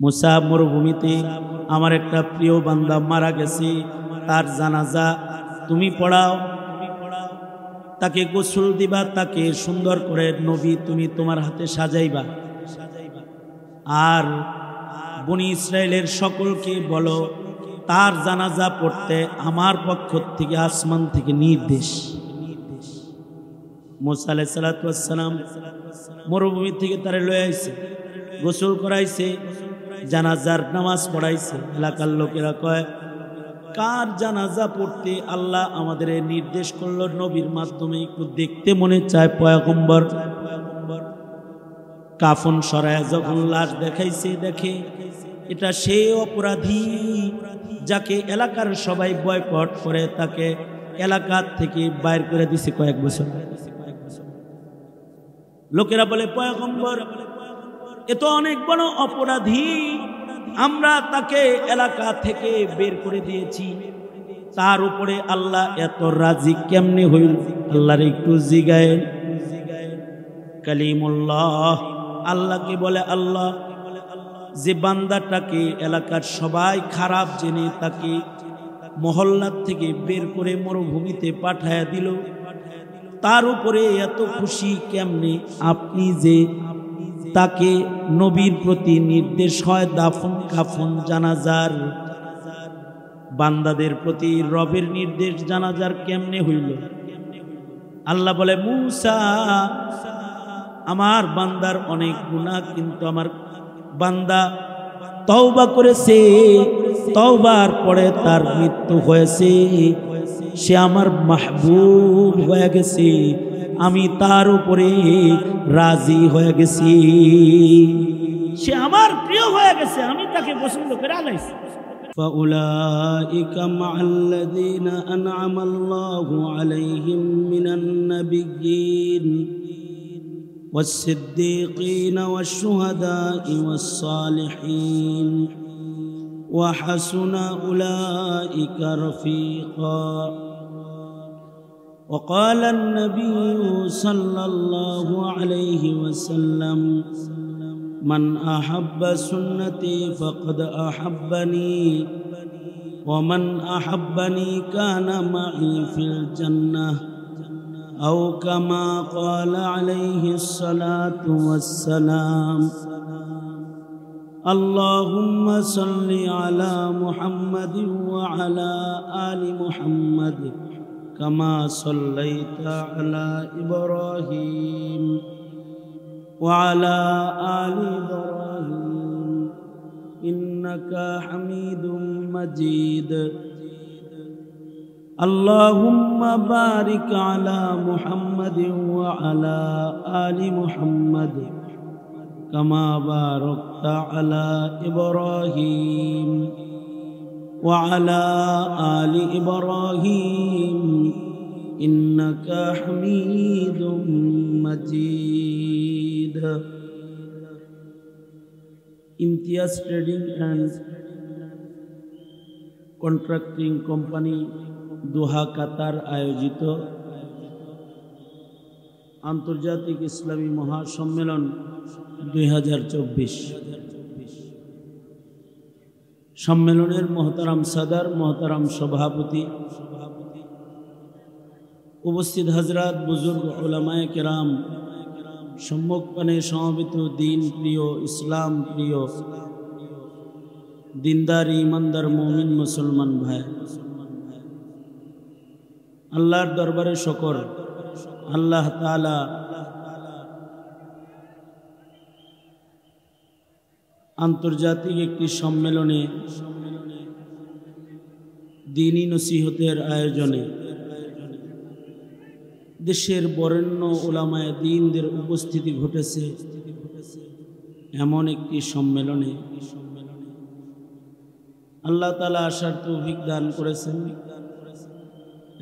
মুসা মরুভূমিতে আমার একটা প্রিয় বান্দা মারা গেছে, তার জানাজা তুমি পড়াও, তাকে গোসল দিবা, তাকে সুন্দর করে নবী তুমি তোমার হাতে সাজাইবা, আর বনি ইসরায়েলের সকলকে বলো তার জানাজা পড়তে আমার পক্ষ থেকে আসমান থেকে নির্দেশ। মুসা আলাইহিস সালাতু ওয়াস সালাম মরুভূমি থেকে তারে লয়ে আইছে, গোসল করাইছে, জানাজার নামাজ পড়াইছে। এলাকার লোকেরা কয়, কার জানাজা পড়তে আল্লাহ আমাদের নির্দেশ করলো নবীর মাধ্যমে, একটু দেখতে মনে চায়। পয়গম্বর কাফন সরায় যখন লাশ দেখাইছে, দেখে এটা সে অপরাধী যাকে এলাকার সবাই বয়কট করে, তাকে এলাকা থেকে বাইর করে দিছে কয়েক বছর। লোকেরা বলে, পয়গম্বর এ তো অনেক বড় অপরাধী, আমরা তাকে এলাকা থেকে বের করে দিয়েছি, তার উপরে আল্লাহ এত রাজি কেমনে হইল? আল্লাহর একটু জিগায়। কালিমুল্লাহ আল্লাহকে বলে, আল্লাহ যে বান্দাটাকে এলাকার সবাই খারাপ জেনে তাকে মহল্লার থেকে বের করে মরুভূমিতে পাঠায়া দিল, তার উপরে এত খুশি কেমনে? আপনি যে তাকে নবীর প্রতি নির্দেশ হয় দাফন কাফন জানাজার, বান্দাদের প্রতি রবের নির্দেশ জানাজার কেমনে হইল? আল্লাহ বলে, মুসা আমার বান্দার অনেক গুনাহ, কিন্তু আমার বান্দা তওবা করেছে, তওবার পরে তার মৃত্যু হয়েছে, সে আমার মাহবুব হয়ে গেছে, আমি তার উপরে রাজি হয়ে গেছি, সে আমার প্রিয় হয়ে গেছে, আমি তাকে পছন্দ করে আলাইছি। فَأُولَئِكَ مَعَ الَّذِينَ أَنْعَمَ اللَّهُ عَلَيْهِمْ مِنَ النَّبِيِّينَ وَالصِّدِّيقِينَ وَالشُّهَدَاءِ وَالصَّالِحِينَ وَحَسُنَ أُولَئِكَ رَفِيقًا. وقال النبي صلى الله عليه وسلم من أحب سنتي فقد أحبني ومن أحبني كان معي في الجنة أو كما قال عليه الصلاة والسلام. اللهم صل على محمد وعلى آل محمد كما صليت على إبراهيم وعلى آل إبراهيم إنك حميد مجيد. اللهم بارك على محمد وعلى آل محمد كما باركت على إبراهيم وعلى آل إبراهيم إنك حميد مجيد. Imtiaz trading and contracting company Doha Qatar আয়োজিত আন্তর্জাতিক ইসলামী মহাসম্মেলন 2024 সম্মেলনের মহতারাম সাদার, মহতারাম সভাপতি, উপস্থিত হজরত বুজুর্গ উলামায়ে কেরাম, সম্মুখপানে সমবেত দিন প্রিয়, ইসলাম প্রিয়, দিনদার ইমানদার মুমিন মুসলমান ভাই, আল্লাহর দরবারে শুকর, আল্লাহ তাআলা আন্তর্জাতিক একটি সম্মেলনে দ্বীনি নসিহতের আয়োজনে দেশের বরেণ্য উলামায়ে দ্বীনদের উপস্থিতি ঘটেছে এমন একটি সম্মেলনে আল্লাহ তাআলা আসার তৌফিক দান করেছেন।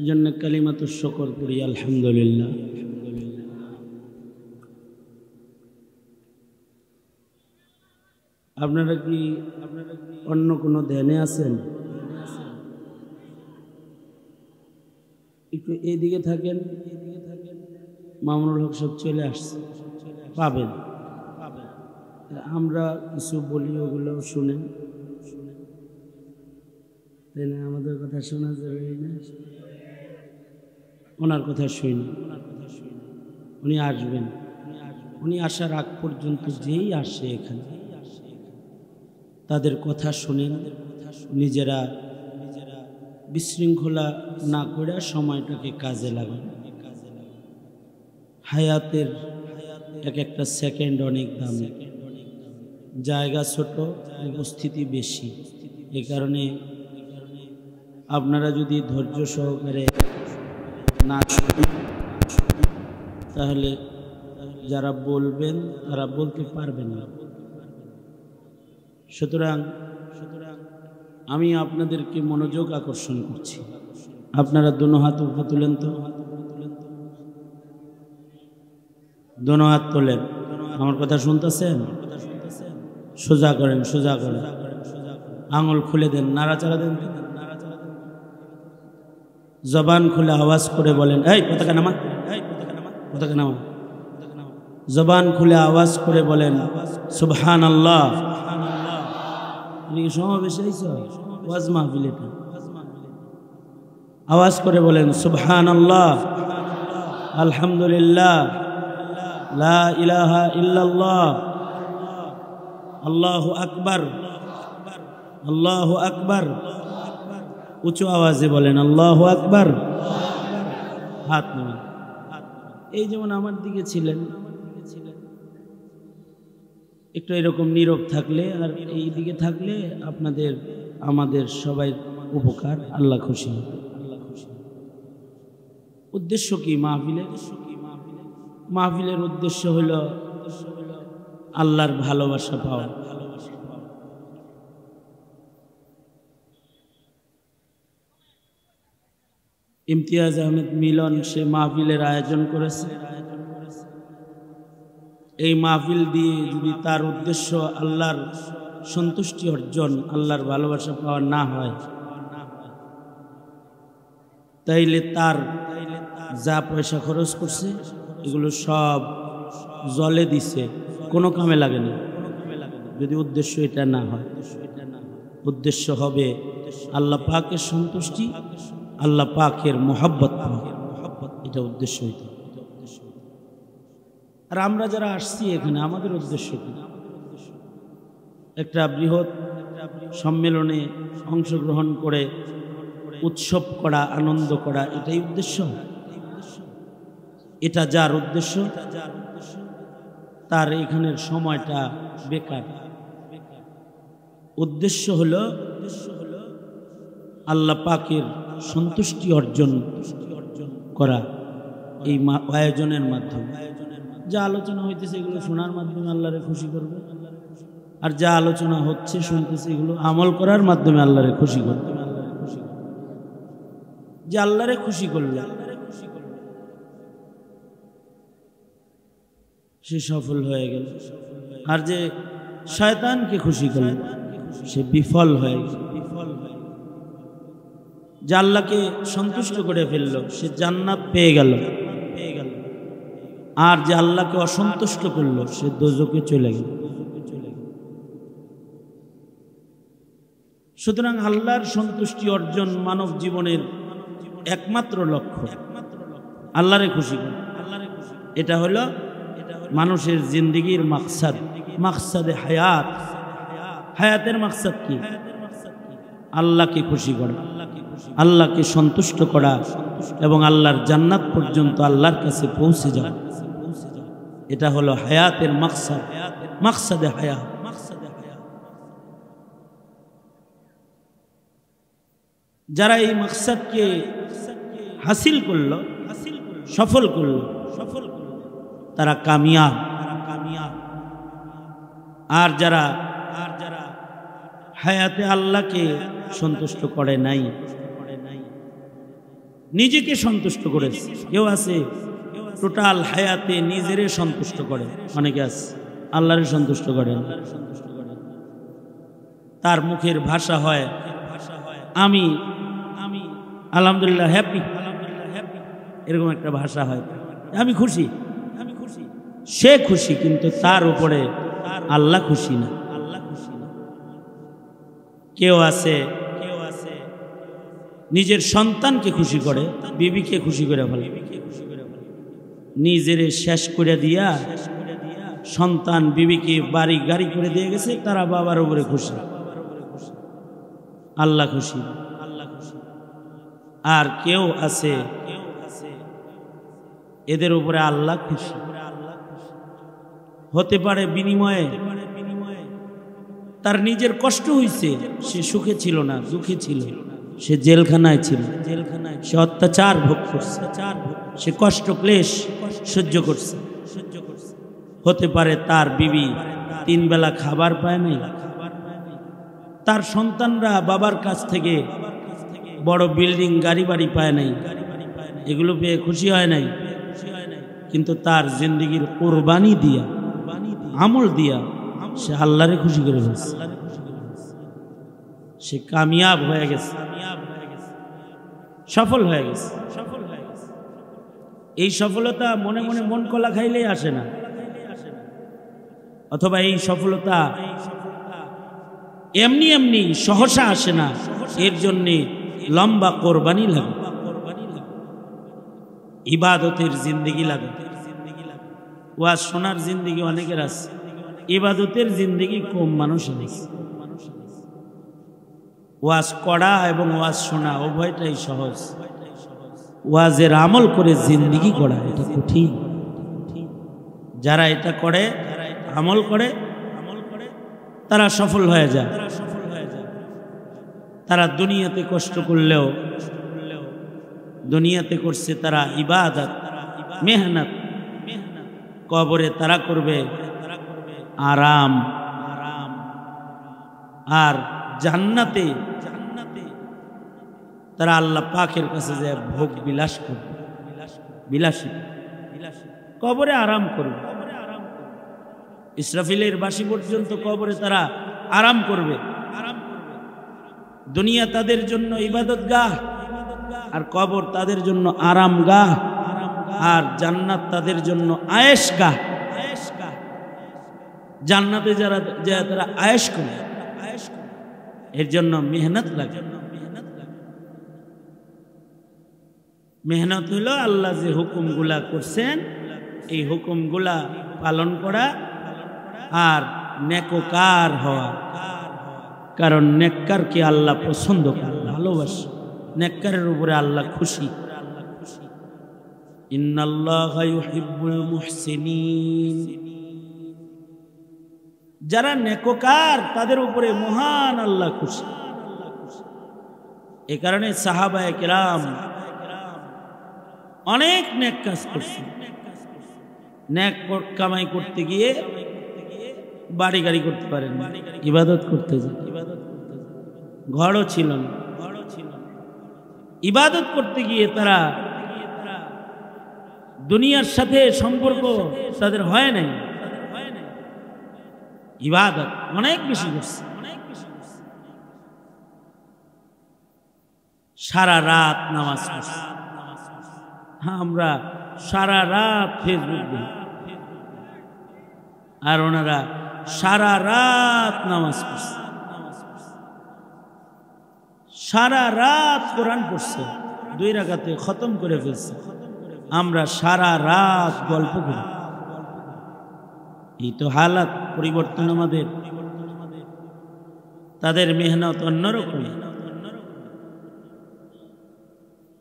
এজন্য কালিমাতুশ শুকর করি, আলহামদুলিল্লাহ। আপনারা কি অন্য কোনো ধ্যানে আছেন? একটু এইদিকে থাকেন, মামুনুল হক সব চলে আসছে, পাবেন। আমরা কিছু বলি, ওগুলো শুনেন, তাই না? আমাদের কথা শোনা জরুরি না? ওনার কথা শুনি, উনি আসবেন। উনি আসার আগ পর্যন্ত যেই আসে এখানে তাদের কথা শুনেন, নিজেরা বিশৃঙ্খলা না করে সময়টাকে কাজে লাগান। হায়াতের এক একটা সেকেন্ড অনেক দামি, জায়গা ছোট, উপস্থিতি বেশি। এ কারণে আপনারা যদি ধৈর্য সহকারে না শুনেন তাহলে যারা বলবেন তারা বলতে পারবেন না। সুতরাং আমি আপনাদেরকে মনোযোগ আকর্ষণ করছি। আপনারা দোনো হাত উপরে তুলেন তো, দোনো হাত তোলেন। আমার কথা শুনতেছেন? সোজা করেন, সোজা করেন, আঙুল খুলে দেন, নাড়াচাড়া দেন, জবান খুলে আওয়াজ করে বলেন, এই পতাকা নামা, পতাকা নামা। জবান খুলে আওয়াজ করে বলেন সুবহানাল্লাহ। সমাবেশ ওয়াজ মাহফিল, এটা আওয়াজ করে বলেন সুবহানাল্লাহ, আলহামদুলিল্লাহ, লা ইলাহা ইল্লাল্লাহ, আল্লাহু আকবার, আল্লাহু আকবার। উঁচু আওয়াজে বলেন আল্লাহু আকবার। হাত নামান। এই যেমন আমার দিকে ছিলেন, একটু এরকম নীরব থাকলে আর এই দিকে থাকলে আপনাদের আমাদের সবাই উপকার, আল্লাহ খুশি। উদ্দেশ্য কি মাহফিলের? মাহফিলের উদ্দেশ্য হল আল্লাহর ভালোবাসা পাওয়া। ইমতিয়াজ আহমেদ মিলন সে মাহফিলের আয়োজন করেছে। এই মাহফিল দিয়ে যদি তার উদ্দেশ্য আল্লাহর সন্তুষ্টি অর্জন, আল্লাহর ভালোবাসা পাওয়া না হয়, তাইলে তার যা পয়সা খরচ করছে এগুলো সব জলে দিছে, কোনো কামে লাগে না। যদি উদ্দেশ্য এটা না হয়, উদ্দেশ্য হবে আল্লাহ পাকের সন্তুষ্টি, আল্লাহ পাকের মোহাব্বত পাওয়া, এটা উদ্দেশ্য হইতে। আর আমরা যারা আসছি এখানে আমাদের উদ্দেশ্য কি? একটা বৃহৎ সম্মেলনে অংশগ্রহণ করে উৎসব করা, আনন্দ করা, এটাই উদ্দেশ্য। এটা যার উদ্দেশ্য তার এখানের সময়টা বেকার। উদ্দেশ্য হলো আল্লাহ পাকের সন্তুষ্টি অর্জন করা। এই আয়োজনের মাধ্যমে যা আলোচনা হইতেছে এগুলো শোনার মাধ্যমে আল্লাহরে খুশি করবে, আর যা আলোচনা হচ্ছে শুনতেছে এগুলো আমল করার মাধ্যমে আল্লাহরে খুশি করবে। যে আল্লাহরে খুশি করলে সে সফল হয়ে গেল, আর যে শয়তানকে খুশি করল সে বিফল হয়ে গেল। যে আল্লাহকে সন্তুষ্ট করে ফেললো সে জান্নাত পেয়ে গেল, আর যে আল্লাহকে অসন্তুষ্ট করলো সে দোজখে চলে গেল। সুতরাং আল্লাহর সন্তুষ্টি অর্জন মানব জীবনের একমাত্র লক্ষ্য, আল্লাহরে খুশি করা। এটা হলো মানুষের জিন্দেগির মাকসাদ, মাকসাদে হায়াত। হায়াতের মাকসাদ কি? আল্লাহকে খুশি করা, আল্লাহকে সন্তুষ্ট করা এবং আল্লাহর জান্নাত পর্যন্ত আল্লাহর কাছে পৌঁছে যাওয়া। এটা হলো হায়াতের মাকসাদ, মাকসাদে হায়াত। যারা এই মাকসাদকে হাসিল করলো, সফল করলো, তারা কামিয়াব। আর যারা হায়াতে আল্লাহকে সন্তুষ্ট করে নাই, নিজেকে সন্তুষ্ট করেছে। কেউ আছে টোটাল হায়াতে নিজেরে সন্তুষ্ট করে, অনেকে আছে আল্লাহরে সন্তুষ্ট করেন। তার মুখের ভাষা হয় আমি আলহামদুলিল্লাহ হ্যাপি, এরকম একটা ভাষা হয়, আমি খুশি। সে খুশি, কিন্তু তার উপরে আল্লাহ খুশি না। কেউ আছে নিজের সন্তানকে খুশি করে, বিবিকে খুশি করে ফেলে, নিজের শেষ করে দিয়া সন্তান বিবিকে বাড়ি গাড়ি করে দিয়ে গেছে, তারা বাবার উপরে খুশি। আল্লাহ খুশি। আর কেউ আছে এদের উপরে আল্লাহ খুশি। হতে পারে বিনিময়ে তার নিজের কষ্ট হইছে, সে সুখে ছিল না, দুঃখে ছিল, সে জেলখানায় ছিল, সে অত্যাচার ভোগ করছে, সে কষ্ট ক্লেশ সহ্য করছে। হতে পারে তার বিবি 3 বেলা খাবার পায় নাই, তার সন্তানরা বাবার কাছ থেকে বড় বিল্ডিং গাড়ি বাড়ি পায় নাই, এগুলো পেয়ে খুশি হয় নাই, কিন্তু তার জিন্দগির কোরবানি দিয়া, আমল দিয়া সে আল্লাহরে খুশি করে ফেলছে, সে কামিয়াব হয়ে গেছে, সফল হয়ে গেছে। এই সফলতা মনে মনে মন কলা খাইলেই আসে না, অথবা এই সফলতা এমনি এমনি সহসা আসে না, এর জন্যে লম্বা কোরবানি লাগে, ইবাদতের জিন্দেগি লাগে। ওয়াজ শোনার জিন্দেগি অনেকের আছে, ইবাদতের জিন্দেগি কম মানুষের আছে। ওয়াজ করা এবং ওয়াজ শোনা উভয়টাই সহজ, ওয়াজের আমল করে জিন্দেগি করা এটা কঠিন। যারা এটা করে, আমল করে, তারা সফল হয়ে যায়। তারা দুনিয়াতে কষ্ট করলেও, দুনিয়াতে করছে তারা ইবাদত, মেহনত, কবরে তারা করবে আরাম, আর জান্নাতে তারা আল্লাহ পাকের কাছে যায় ভোগ বিলাস করবে, বিলাসী। কবরে আরাম করবে, ইসরাফিলের বাসি পর্যন্ত কবরে তারা আরাম করবে। দুনিয়া তাদের জন্য ইবাদত গাহ, আর কবর তাদের জন্য আরাম গাহ, আর জান্নাত তাদের জন্য আয়েশ গাহ। জান্নাতে যারা তারা আয়েশ করে, এর জন্য মেহনত লাগে। মেহনত হলো আল্লাহ যে হুকুমগুলা করছেন এই হুকুমগুলা পালন করা আর নেককার হওয়া। কারণ নেককারকে আল্লাহ পছন্দ করে, ভালোবাসে, নেককারের উপরে আল্লাহ খুশি। ইন্নাল্লাহা ইউহিব্বুল মুহসিনিন, যারা নেককার তাদের উপরে মহান আল্লাহ খুশি। এই কারণে সাহাবায়ে কেরাম অনেক নেক কাজ করছেন। নেক কামাই করতে গিয়ে বাড়ি গাড়ি করতে পারেন, ইবাদত করতে যায়, ঘরও ছিল না, ইবাদত করতে গিয়ে তারা দুনিয়ার সাথে সম্পর্ক তাদের হয় নাই, ইবাদত অনেক বেশি করছে। সারা রাত নামাজ পড়ছে। আমরা সারা রাত ফেসবুক দেখি, আর ওনারা সারা রাত নামাজ পড়ছে, সারা রাত কোরআন পড়ছে, 2 রাকাতে খতম করে ফেলছে। আমরা সারা রাত গল্প করি। এই তো হালাত, পরিবর্তন আমাদের। তাদের মেহনত অন্যরকম।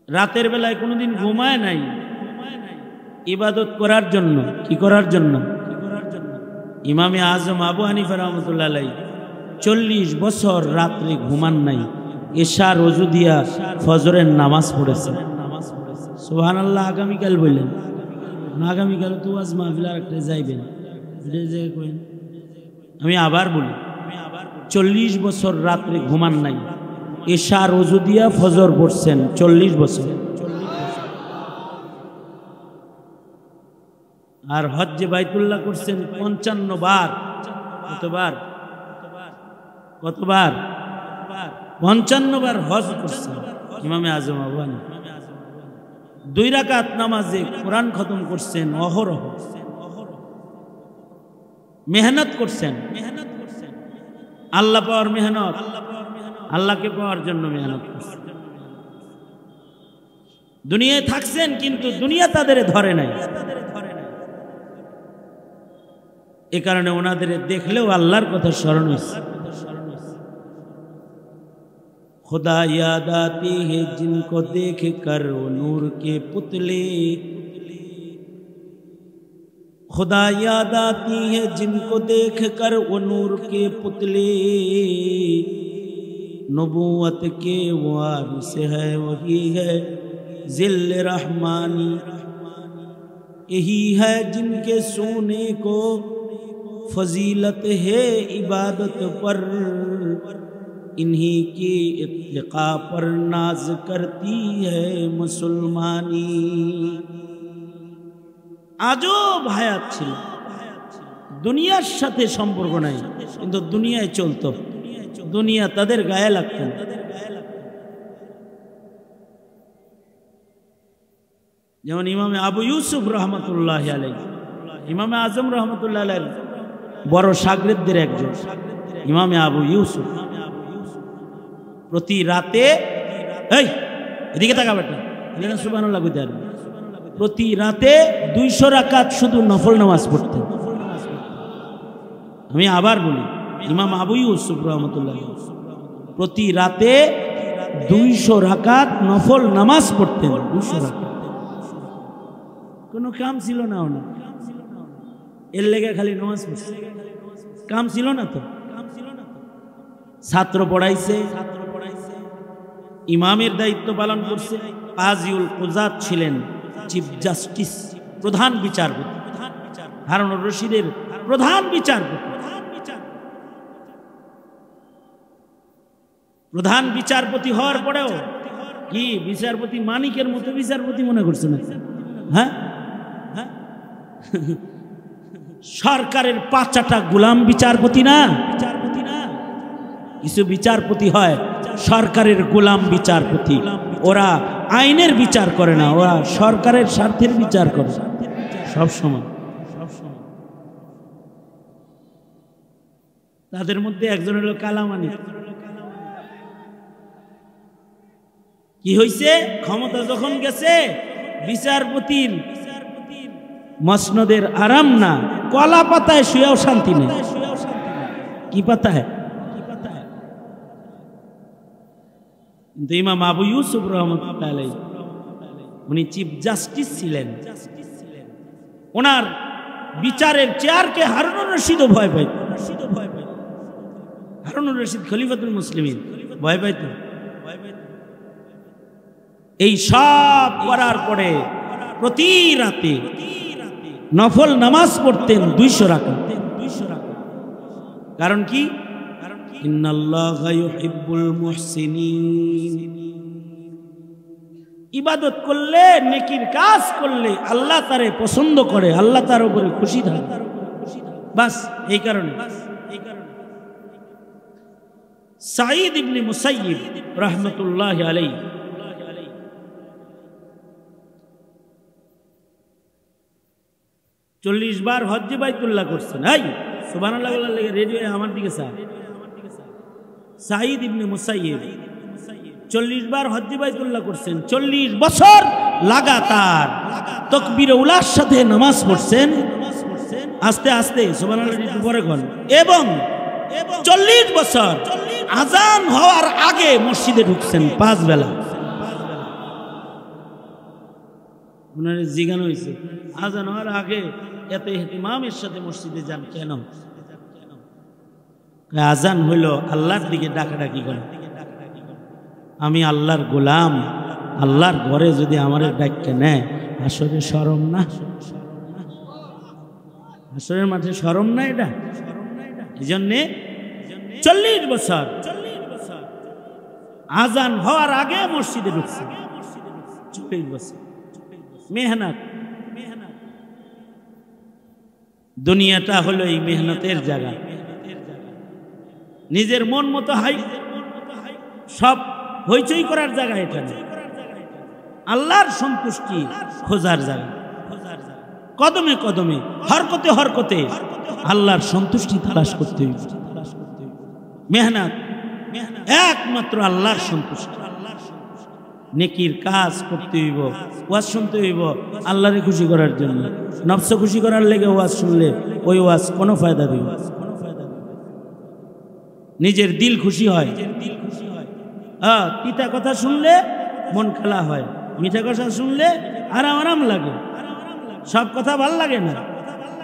রাতের বেলায় কোনোদিন ঘুমায় নাই, ইবাদত করার জন্য। কি করার জন্য? ইমামে আজম আবু হানিফা রাহমাতুল্লাহ আলাইহি 40 বছর রাত্রে ঘুমান নাই, এশার ওযু দিয়া ফজরের নামাজ পড়েছেন। সুবহানাল্লাহ। আগামীকাল বললেন না, আগামীকাল তো আজ মাহফিল আরেকটা যাইবেন, আমি আবার বলি 40 বছর রাত্রে ঘুমান নাই, এশার ওযু দিয়া ফজর পড়ছেন 40 বছর। আর হজ্জে বাইতুল্লাহ করছেন 55 বার। কতবার? 55 বার হজ করছেন ইমামে আজম আবু হানিফা। 2 রাকাত নামাজে কোরআন খতম করছেন অহরহ। মেহনত করছেন, আল্লাহ পাওয়ার মেহনত, আল্লাহকে পাওয়ার জন্য মেহনত করছেন। দুনিয়ায় থাকছেন কিন্তু দুনিয়া তাদের ধরে নাই। এ কারণে ওনাদের দেখলেও আল্লাহর কথা স্মরণ হয়েছে। खुदा याद आती है जिनको देख कर वो नूर के पुतले, खुदा याद आती है जिनको देख कर वो नूर के पुतले, नबूवत के वारिस है वही है जिल्ल रहमानी, यही है जिनके सोने को फजीलत है इबादत पर, इन्हीं की इत्तिका पर नाज करती है मुसलमानी। আজব হায়াত ছিল, দুনিয়ার সাথে সম্পর্ক নাই, কিন্তু দুনিয়ায় চলতো, দুনিয়া তাদের গায়ে লাগত না। যেমন ইমামে আবু ইউসুফ রহমতুল্লাহ আলাইহি, ইমামে আজম রহমতুল্লাহ আলাইহি বড় শাগিরদের একজন ইমামে আবু ইউসুফ। প্রতি রাতে, এই এদিকে তাকা বেটা, এখানে সুবহানাল্লাহ কইতে পারবি, প্রতি রাতে 200 রাকাত শুধু নফল নামাজ পড়তেন। আমি আবার বলি, ইমাম আবু ইউসুফ রহমতুল্লাহ প্রতি রাতে 200 রাকাত নফল নামাজ পড়তেন। 200 রাকাত, কোনো কাম ছিল না ওনার, এর লেগে খালি নামাজ পড়ছে, কাম ছিল না তো। ছাত্র পড়াইছে, ইমামের দায়িত্ব পালন করছে। কাজীউল কুযাত ছিলেন চিফ জাস্টিস, প্রধান বিচারপতি, হারুনুর রশিদের প্রধান বিচারপতি। প্রধান বিচারপতি হওয়ার পরেও কি বিচারপতি মানিকের মতো বিচারপতি মনে করছে না? হ্যাঁ, সরকারের পাঁচাটা গোলাম বিচারপতি না। কিছু বিচারপতি হয় সরকারের গোলাম বিচারপতি, ওরা আইনের বিচার করে না, ওরা সরকারের স্বার্থের বিচার করে সব সময়। তাদের মধ্যে একজন হলো কালামানি। কি হইছে? ক্ষমতা যখন গেছে, বিচারপতির মসনদের আরাম না, কলা পাতায় শুয়েও শান্তি নেই। কি পাতায়? কিন্তু ইমাম আবু ইউসুফ রহমতুল্লাহ আলাইহি উনি চিফ জাস্টিস ছিলেন, ওনার বিচারের চেয়ারকে হারুনুর রশিদও ভয় পাইত। হারুনুর রশিদ খলিফাতুল মুসলিমিন ভয় পাইত। এই সব করার পরে প্রতি রাতে নফল নামাজ পড়তেন 200 রাকাত। কারণ কি? ইন্নাল্লাহা ইউহিব্বুল মুহসিনিন। ইবাদত করলে, নেকির কাজ করলে আল্লাহ তারে পছন্দ করে, আল্লাহ তার উপরে খুশি থাকে। বাস এই কারণে সাঈদ ইবনে মুসাইয়িব রাহমাতুল্লাহি আলাইহি চল্লিশ বার হজ্জে বাইতুল্লাহ করছেন। এই সুবহানাল্লাহ বলার লাগে রেডিও আমার দিকে সাঈদ ইবনে মুসাইয়িব 40 বার হজ্জে বাইতুল্লাহ করছেন, 40 বছর লাগাতার তাকবীরে উলার সাথে নামাজ পড়ছেন, আস্তে আস্তে সুবহানাল্লাহ একটু পরে কোন, এবং 40 বছর আজান হওয়ার আগে মসজিদে ঢুকছেন 5 বেলা। ওনার জিজ্ঞাসা হয়েছে আজান হওয়ার আগে এত ইমামের সাথে মসজিদে যান কেন? আজান হইল আল্লাহর দিকে ডাকাডাকি করে। আমি আল্লাহর গোলাম, আল্লাহর ঘরে যদি আমার ডাক্কে নেয় আসলে শরম না? আসরের মাঠে শরম না এটা? এই জন্যে 40 বছর আজান হওয়ার আগে মসজিদে ঢুকছে। 40 বছর মেহনত। দুনিয়াটা হলো এই মেহনতের জায়গা। নিজের মন মতো সব হইচই করার জায়গা এটা না, আল্লাহর সন্তুষ্টি খোঁজার জায়গা। কদমে কদমে, হরকতে হরকতে আল্লাহর সন্তুষ্টি তালাশ করতে হইব। মেহনত একমাত্র আল্লাহর সন্তুষ্টি। নেকির কাজ করতে হইব, ওয়াজ শুনতে হইব আল্লাহরে খুশি করার জন্য। নফস খুশি করার লেগে ওয়াজ শুনলে ওই ওয়াজ কোনো ফায়দা দিবে। নিজের দিল খুশি হয়। তিতা কথা শুনলে মন খেলা হয়, মিঠা কথা শুনলে আরাম আরাম লাগে। সব কথা ভাল লাগে না।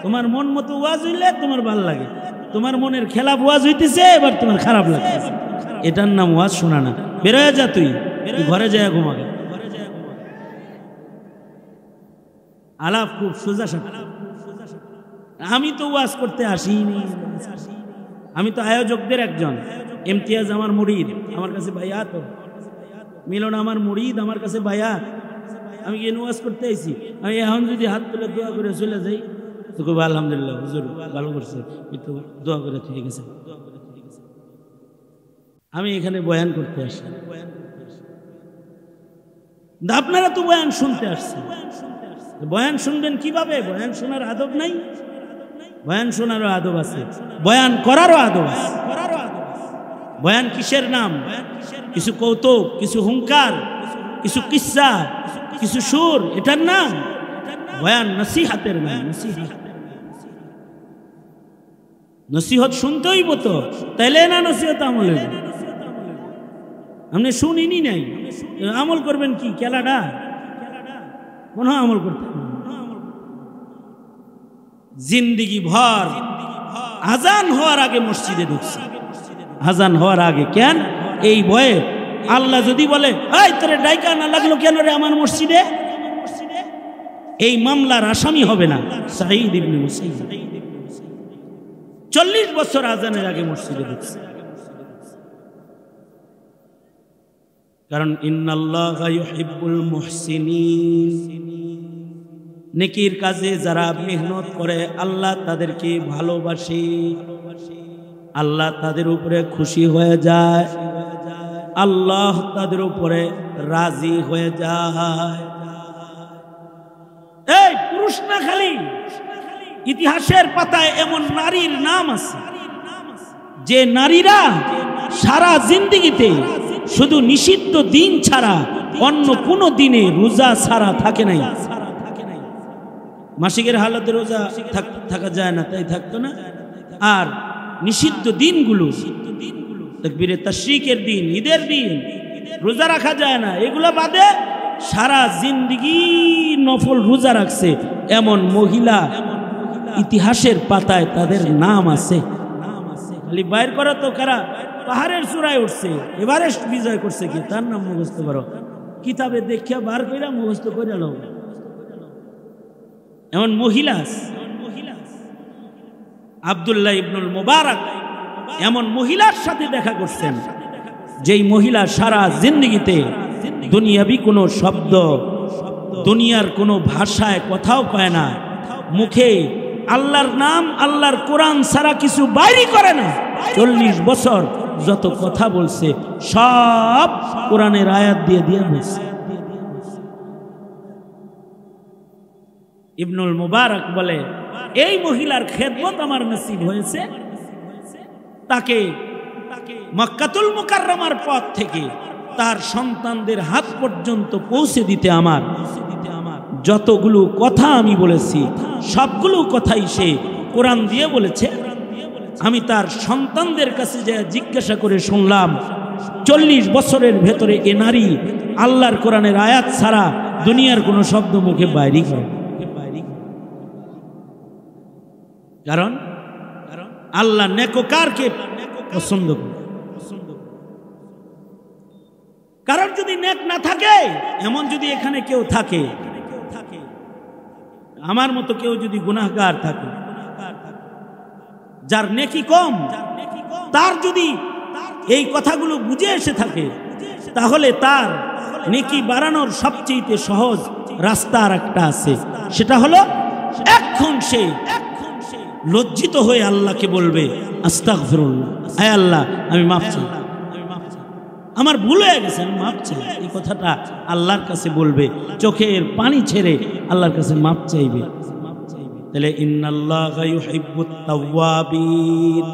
তোমার মন মতো ওয়াজ হইলে তোমার ভাল লাগে, তোমার মনের খেলাপ ওয়াজ হইতেছে এবার তোমার খারাপ লাগতেছে, এটার নাম ওয়াজ শোনা না। বেরোয় যা, তুই ঘরে যায় ঘুমাবে। আলাপ খুব সোজা সাপটা। আমি তো ওয়াজ করতে আসিনি, আমি তো আয়োজকদের একজন। ইমতিয়াজ আমার মুরিদ, আমার কাছে ভাইয়া। তো মিলন আমার মুরিদ, আমার কাছে ভাইয়া। আমি গিয়ে ওয়াজ করতে আইছি। আমি এখন যদি হাত তুলে দোয়া করে চলে যাই তো খুব আলহামদুলিল্লাহ, হুজুর ভালো করছে, একটু দোয়া করে ঠিক আছে। আমি এখানে বয়ান করতে আসি, আপনারা তো বয়ান শুনতে আসছেন। বয়ান শুনবেন কিভাবে? বয়ান শোনার আদব নাই? বয়ান শোনারও আদব আছে, বয়ান করারও আদব আছে। বয়ান কিসের নাম? কিছু কৌতুক, কিছু হুঙ্কার, কিছু কিস্সা, কিছু সুর, এটার নাম বয়ান। নসিহতের নাম নসিহত। নসিহত শুনতেই তো, তাইলে না নসিহত আমল। আপনি শুনিনি নাই, আমল করবেন কি? কেলাডা কোনো আমল করতে জিন্দিগি ভর আজান হওয়ার আগে মসজিদে ঢুকছে। আজান হওয়ার আগে কেন? এই ভয়ে আল্লাহ যদি বলে এই তোরে ডাইকা না লাগলো কেন রে আমার মসজিদে, এই মামলার আসামি হবে না সাঈদ ইবনে মুসাইয়্যিব। 40 বছর আজানের আগে মসজিদে ঢুকছে। কারণ ইন্নাল্লাহা ইউহিব্বুল মুহসিনিন, নেকির কাজে যারা মেহনত করে আল্লাহ তাদেরকে ভালোবাসে, আল্লাহ তাদের উপরে খুশি হয়ে যায়, আল্লাহ তাদের উপরে রাজি হয়ে যায়। এই পুরুষ না, খালি ইতিহাসের পাতায় এমন নারীর নাম আছে যে নারীরা সারা জিন্দেগিতে শুধু নিষিদ্ধ দিন ছাড়া অন্য কোনো দিনে রোজা ছাড়া থাকে নাই। মাসিকের হালতে রোজা থাকা যায় না, তাই থাকতো না। আর নিষিদ্ধ দিনগুলো, তাকবীরে তাশরিকের দিন, ঈদের দিন রোজা রাখা যায় না, এগুলো বাদে সারা জিন্দেগি নফল রোজা রাখছে এমন মহিলা ইতিহাসের পাতায় তাদের নাম আছে। খালি বাইর করো তো কারা পাহাড়ের চূড়ায় উঠছে, এভারেস্ট বিজয় করছে, কি তার নাম মুখস্থ করো, কিতাবে দেখিয়া বার কইরা মুখস্থ করে নাও। এমন মহিলা আব্দুল্লাহ ইবনুল মুবারক এমন মহিলার সাথে দেখা করছেন যেই মহিলা সারা জিন্দেগিতে দুনিয়াবি কোনো শব্দ, দুনিয়ার কোনো ভাষায় কথাও কয় না, মুখে আল্লাহর নাম আল্লাহর কোরআন ছাড়া কিছু বাইরে করে না। 40 বছর যত কথা বলছে সব কোরআনের আয়াত দিয়ে দিয়ে বলছে। ইবনুল মুবারক বলে এই মহিলার খেদমত আমার নসিব হয়েছে, তাকে মক্কাতুল মুকাররমার পথ থেকে তার সন্তানদের হাত পর্যন্ত পৌঁছে দিতে আমার যতগুলো কথা আমি বলেছি সবগুলো কথাই সে কোরআন দিয়ে বলেছে। আমি তার সন্তানদের কাছে যে জিজ্ঞাসা করে শুনলাম 40 বছরের ভেতরে এ নারী আল্লাহর কোরআনের আয়াত ছাড়া দুনিয়ার কোনো শব্দ মুখে বাইরে করে। কারণ আল্লাহ নেককারকে পছন্দ করে। কারণ যদি নেক না থাকে, এমন যদি এখানে কেউ থাকে, আমার মতো কেউ যদি গুনাহগার থাকে, যার নেকি কম, তার যদি এই কথাগুলো বুঝে এসে থাকে, তাহলে তার নেকি বাড়ানোর সবচেয়ে সহজ রাস্তা আর একটা আছে, সেটা হলো এখন সে লজ্জিত হয়ে আল্লাহকে বলবে আস্তাগফিরুল্লাহ, আয় আল্লাহ আমি মাফ চাই, আমার ভুল হয়ে গেছে, আমি মাফ চাই। এই কথাটা আল্লাহর কাছে বলবে, চোখের পানি ছেড়ে আল্লাহর কাছে মাফ চাইবে। তাহলে ইন্নাল্লাহা ইউহিব্বুত তাওয়াবিন,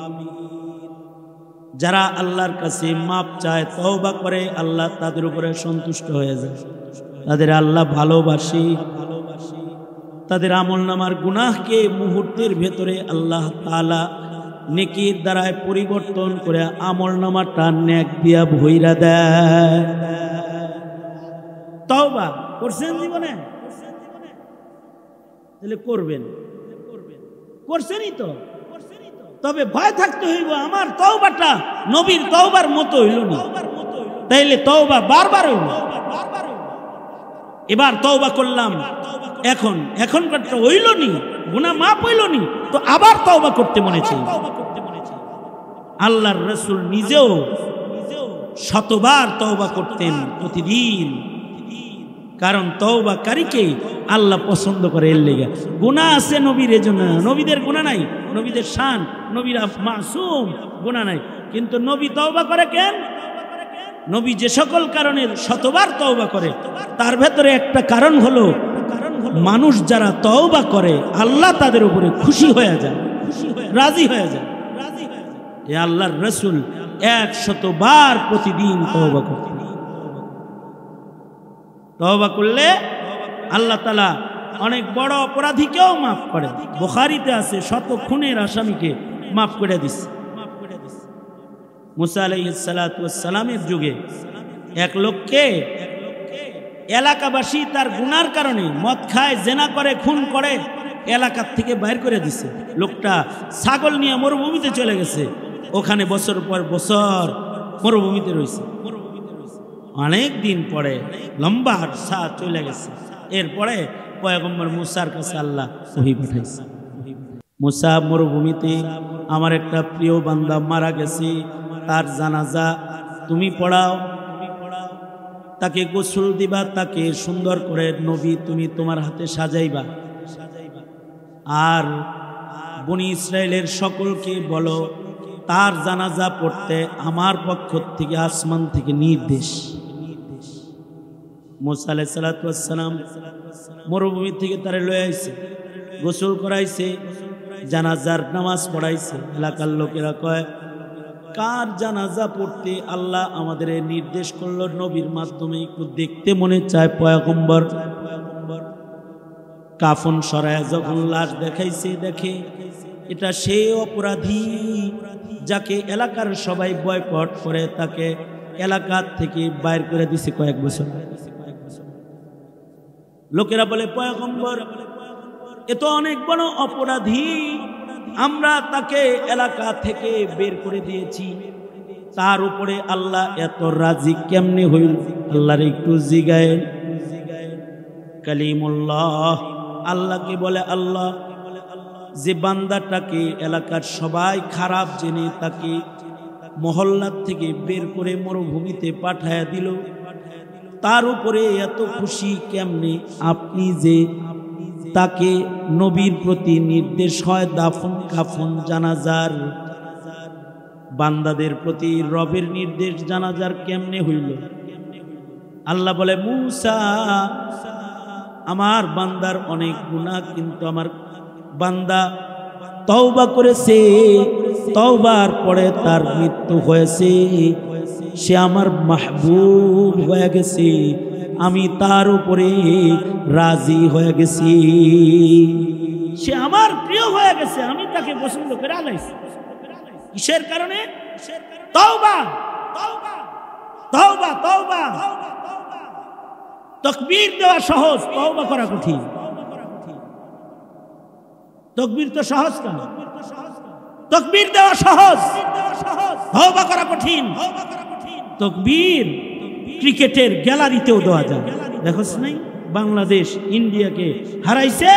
যারা আল্লাহর কাছে মাপ চায়, তওবা করে, আল্লাহ তাদের উপরে সন্তুষ্ট হয়ে যায়, তাদের আল্লাহ ভালোবাসে। তাদের আমলনামার গুনাহকে মুহূর্তের ভেতরে আল্লাহ তাআলা নেকির দ্বারায় পরিবর্তন করে আমলনামাটা নেক দিয়া ভইরা দেয়। তওবা করছেন জীবনে? তাহলে করবেন, করছেনই তো। তবে ভয় থাকতে হইব, আমার তওবাটা নবীর তওবার মতো হইল না, তাইলে তওবা বারবার হইল। এবার তওবা করলাম, এখনকারটা হইল নি, গুনাহ মাপ হইল নি, তো আবার তওবা করতে মনে চাই। আল্লাহর রাসূল নিজেও শতবার তওবা করতেন প্রতিদিন, কারণ তওবাকারীকে আল্লাহ পছন্দ করে। এর লেগে গুনাহ আছে নবীর, এজন্য নবীদের গুনাহ নাই, নবীদের শান, নবীরা মাসুম, গুনাহ নাই। কিন্তু নবী তওবা করে কেন? নবী যে সকল কারণে শতবার তওবা করে, তার ভেতরে একটা কারণ হলো মানুষ যারা তওবা করে আল্লাহ তাদের উপরে খুশি হয়ে যায়, রাজি হয়ে যায়। এ আল্লাহর রাসূল 100 বার প্রতিদিন তওবা করতেন। তওবা করলে আল্লাহ তাআলা অনেক বড় অপরাধীকেও মাফ করে। বুখারীতে আছে, 100 খুনের আসামিকে মাফ করে দিচ্ছে। মুসা আলাইহিস সালাতু ওয়াস সালামের যুগে এক লোককে এলাকাবাসী তার গুনার কারণে মদ খায়, জেনা করে, খুন করে, এলাকার থেকে বাইর করে দিছে। লোকটা ছাগল নিয়ে মরুভূমিতে চলে গেছে, ওখানে বছর পর বছর মরুভূমিতে রয়েছে। অনেক দিন পরে লম্বা আরসা চলে গেছে, এরপরে পয়গম্বর মুসার কাছে আল্লাহ ওহী পাঠাইছে। মুসা, মরুভূমিতে আমার একটা প্রিয় বান্দা মারা গেছে, তার জানাজা তুমি পড়াও, তাকে গোসল দিবা, তাকে সুন্দর করে নবী তুমি তোমার হাতে সাজাইবা, আর বনি ইসরায়েলের সকলকে বলো তার জানাজা পড়তে আমার পক্ষ থেকে আসমান থেকে নির্দেশ। মুসা আলাইহিস সালাতু ওয়াস সালাম মরুভূমি থেকে তারে লয়ে আইছে, গোসল করাইছে, জানাজার নামাজ পড়াইছে। এলাকার লোকেরা কয়, কার জানাজা পড়তে আল্লাহ আমাদের নির্দেশ করলো নবীর মাধ্যমে, একটু দেখতে মনে চায়। পয়গম্বর কাফন সরায় যখন লাশ দেখাইছে, দেখে এটা সেই অপরাধী যাকে এলাকার সবাই বয়কট করে, তাকে এলাকা থেকে বাইর করে দিছে কয়েক বছর। লোকেরা বলে, পয়গম্বর এ তো অনেক বড় অপরাধী, আমরা তাকে এলাকা থেকে বের করে দিয়েছি, তার উপরে আল্লাহ এত রাজি কেমনে হইল? আল্লাহর একটু জিগায়। কালিমুল্লাহ আল্লাহকে বলে, আল্লাহ যে বান্দাটাকে এলাকার সবাই খারাপ জেনে তাকে মহল্লার থেকে বের করে মরুভূমিতে পাঠায়া দিল, তার উপরে এত খুশি কেমনে? আপনি যে তাকে নবীর প্রতি নির্দেশ হয় দাফন কাফন জানাজার, বান্দাদের প্রতি রবের নির্দেশ জানাজার কেমনে হইল? আল্লাহ বলে, মুসা আমার বান্দার অনেক গুনাহ, কিন্তু আমার বান্দা তওবা করেছে, তওবার পরে তার মৃত্যু হয়েছে, সে আমার মাহবুব হয়ে গেছে, আমি তার উপরে রাজি হয়ে গেছি, সে আমার প্রিয় হয়ে গেছে, আমি তাকে পছন্দ করে আলাইছি। কিসের কারণে? তওবা, তওবা, তওবা, তওবা। তাকবীর দেওয়া সহজ, তওবা করা কঠিন। তাকবীর তো সহজ কেন? তাকবীর দেওয়া সহজ, তওবা করা কঠিন। তাকবীর ক্রিকেটের গ্যালারিতেও দেওয়া যায়, দেখোস নাই? বাংলাদেশ ইন্ডিয়াকে হারাইছে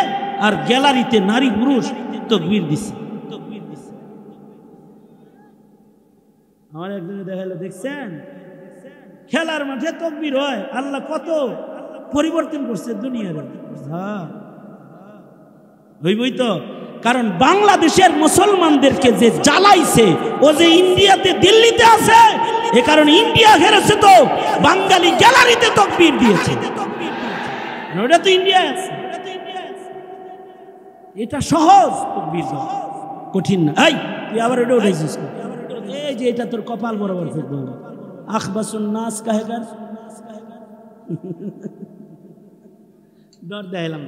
আর গ্যালারিতে নারী পুরুষ তাকবীর দিছে। আমার একজনে দেখালো, দেখছেন খেলার মাঠে তাকবীর হয়। আল্লাহ কত পরিবর্তন করছে দুনিয়ার। হ্যাঁ হইবই তো, কারণ বাংলাদেশের মুসলমানদেরকে যে জ্বালাইছে, ও যে ইন্ডিয়াতে দিল্লিতে আছে, এ কারণে ইন্ডিয়া হেরেছে, তো বাঙালি গ্যালারিতে তাকবীর দিয়েছে, ওটা তো ইন্ডিয়া আছে। এটা সহজ, তাকবীর কঠিন না। এই তুই আবার এটা উঠাইছিস, এই যে এটা তোর কপাল বরাবর ফেলবো। আখবাসুন নাস কাহেগার ডর দেখাইলাম।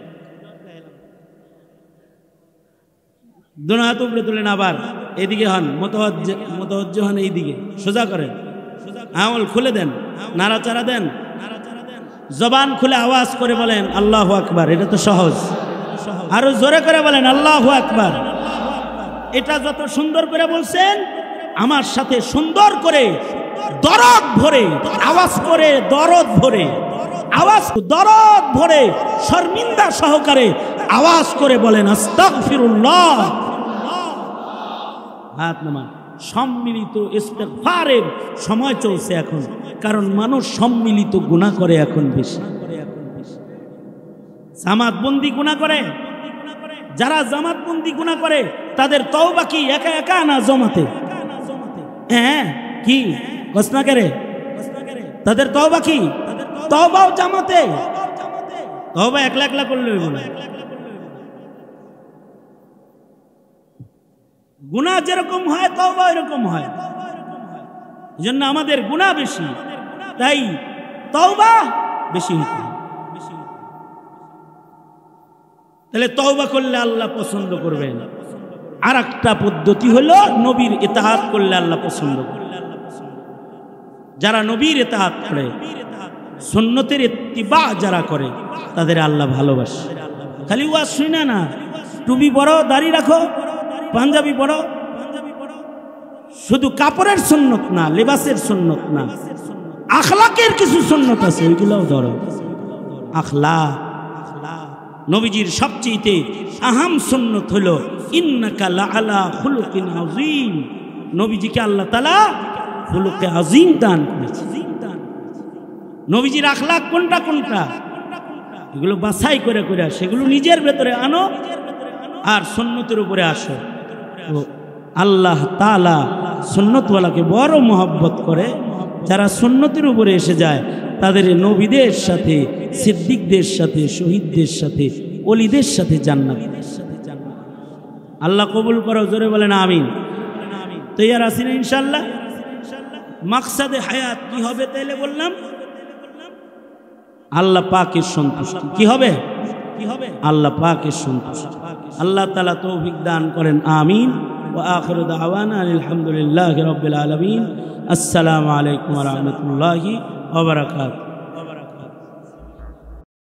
দুনো হাত উপরে তুলেন, আবার এদিকে হন, মোতাওয়াজ্জ হন, এইদিকে সোজা করেন, আঙুল খুলে দেন, নাড়াচাড়া দেন, জবান খুলে আওয়াজ করে বলেন আল্লাহু আকবার। এটা তো সহজ, আরো জোরে করে বলেন আল্লাহু আকবার। এটা যত সুন্দর করে বলছেন, আমার সাথে সুন্দর করে দরদ ভরে আওয়াজ করে, দরদ ভরে আওয়াজ, দরদ ভরে শর্মিন্দা সহকারে আওয়াজ করে বলেন আস্তাগফিরুল্লাহ। হাত নামান। সম্মিলিত ইস্তেগফারের সময় চলছে এখন, কারণ মানুষ সম্মিলিত গুনাহ করে এখন বেশি। জামাতবন্দি গুনাহ করে, যারা জামাতবন্দি গুনাহ করে তাদের তওবা কি একা একা না জমাতে? হ্যাঁ, কি ঘোষণা করে তাদের তওবা কি? তওবাও জামাতে। তওবা একলা একলা করলে হইব না। গুনাহ যেরকম হয় তওবা এরকম হয়। এজন্য আমাদের গুনাহ বেশি, তাই তওবা বেশি হইতে হবে। তাহলে তওবা করলে আল্লাহ পছন্দ করবেন। আর একটা পদ্ধতি হলো নবীর ইতাআত করলে আল্লাহ পছন্দ করবেন। যারা নবীর ইতাআত করে, সুন্নতের ইত্তিবা যারা করে, তাদের আল্লাহ ভালোবাসে। খালি ওয়াজ শুনা না, টুপি পরো, দাড়ি রাখো, পাঞ্জাবি পরো, শুধু কাপড়ের সুন্নত না, লেবাসের সুন্নত না, আখলাকের কিছু সুন্নত আছে, ওইগুলোও ধরো। আখলাক, নবীজির সবচেয়ে আহাম সুন্নত হলো ইন্নাকা লাআলা খুলুকিন আযীম। নবীজিকে আল্লাহ তাআলা খুলুকে আযীম দান করেছে। নবীজির আখলাক কোনটা কোনটা, এগুলো বাছাই করে করে সেগুলো নিজের ভেতরে আনো আর সুন্নতের উপরে আসো। তো আল্লাহ তাআলা সুন্নতওয়ালাকে বড় মহব্বত করে। যারা সুন্নতের উপরে এসে যায় তাদের নবীদের সাথে, সিদ্দিকদের সাথে, শহীদদের সাথে, ওলিদের সাথে জান্নাত। আল্লাহ কবুল করো, জোরে বলেন আমিন। তৈয়ার আছি না ইনশাআল্লাহ? মাকসাদে হায়াত কি হবে তাইলে বললাম? আল্লাহ পাকের সন্তুষ্টি। কি হবে? আল্লাহ পাকের সন্তুষ্টি। আল্লাহ তাআলা তৌফিক দান করেন, আমিন। ওয়া আখিরু দাওয়ানা আলহামদুলিল্লাহি রাব্বিল আলামিন। আসসালামু আলাইকুম ওয়া রাহমাতুল্লাহি ওয়া বারাকাতুহু।